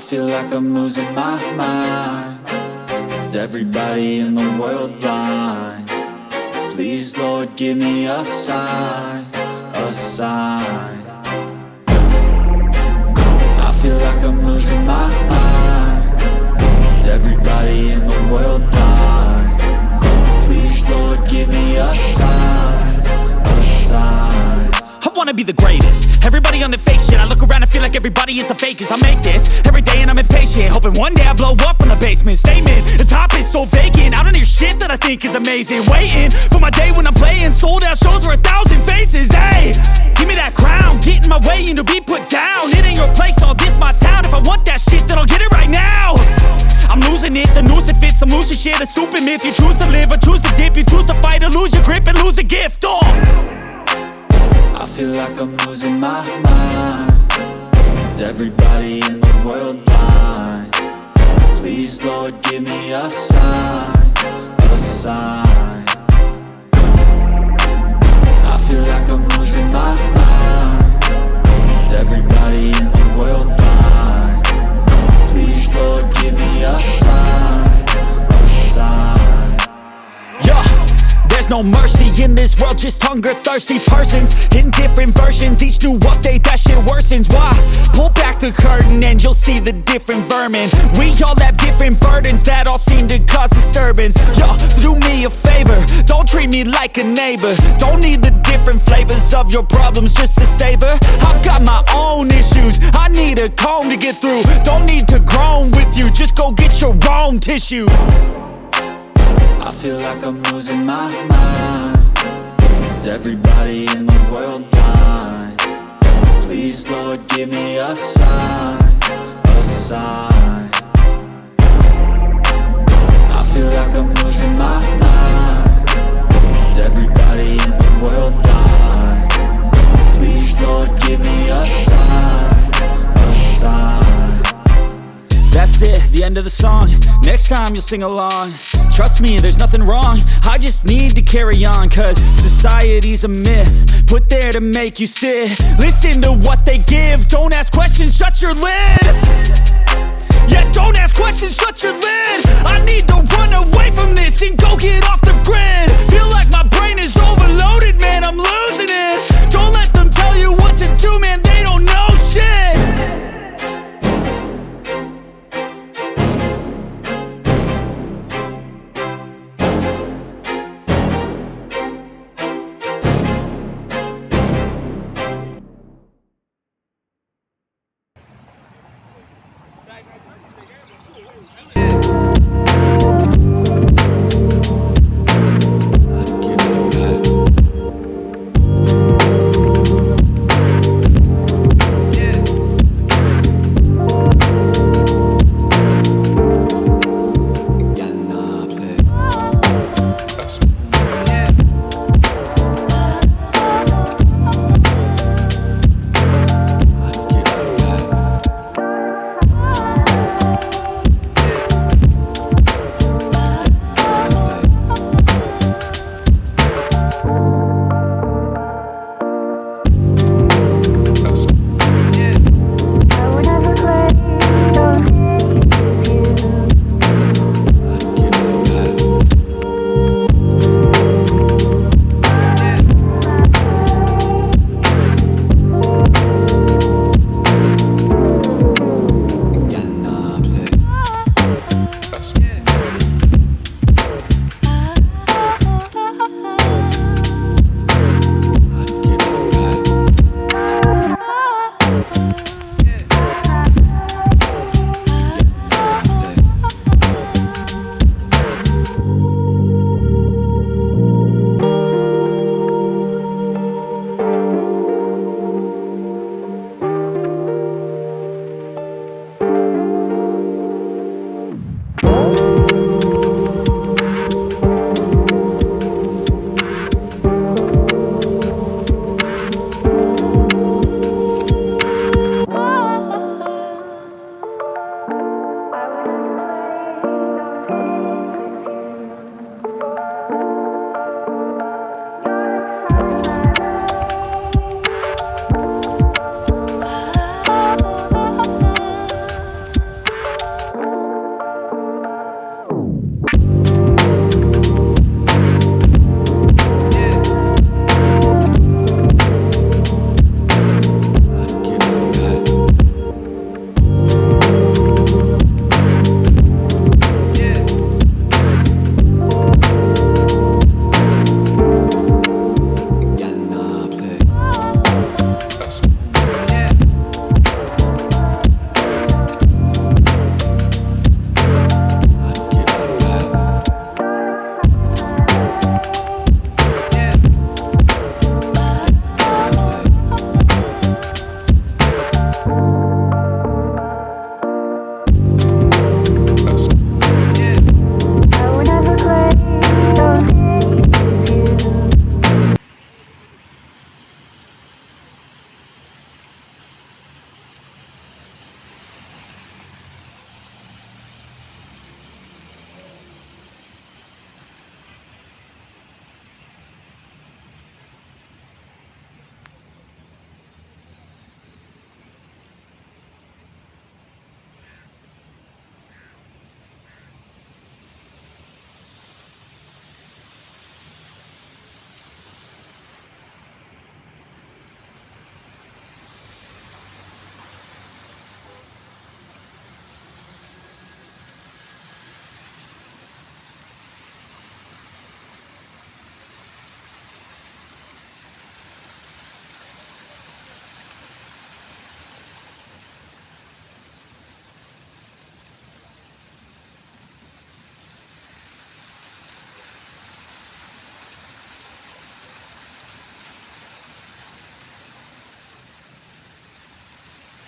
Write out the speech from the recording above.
feel like I'm losing my mind. Is everybody in the world blind? Please, Lord, give me a sign, a sign. I feel like I'm losing my mind. Is everybody in the world blind? Please, Lord, give me a sign, a sign. I wanna be the greatest. Everybody on the fake shit. I look around and feel like everybody is the fakest. I make this every day and I'm impatient, hoping one day I blow up from the basement. Statement, the top is so vacant. I don't hear shit that I think is amazing. Waiting for my day when I'm playing sold out shows for 1,000 faces. Hey, give me that crown, get in my way and to be put down. It ain't your place, all this my town. If I want that shit, then I'll get it right now. I'm losing it, the noose it fits. I'm losing shit, a stupid myth. You choose to live or choose to dip. You choose to fight or lose your grip and lose a gift. I feel like I'm losing my mind. Is everybody in the world blind? Please, Lord, give me a sign, a sign. I feel like I'm losing my mind. Is everybody in the world blind? Please, Lord, give me a sign, a sign. Yeah. There's no mercy in this world, just hunger-thirsty persons in different versions. Each new update, that shit worsens. Why? Pull back the curtain and you'll see the different vermin. We all have different burdens that all seem to cause disturbance. Yo, so do me a favor, don't treat me like a neighbor. Don't need the different flavors of your problems just to savor. I've got my own issues, I need a comb to get through. Don't need to groan with you, just go get your own tissue. I feel like I'm losing my mind. Is everybody in the world blind? Please, Lord, give me a sign, a sign. I feel like I'm losing my mind. Is everybody in the world blind? Please, Lord, give me a sign, a sign. That's it, the end of the song. Next time you'll sing along. Trust me, there's nothing wrong. I just need to carry on, cause society's a myth put there to make you sit. Listen to what they give. Don't ask questions, shut your lid. Yeah, don't ask questions, shut your lid. I need to run away from this and go get off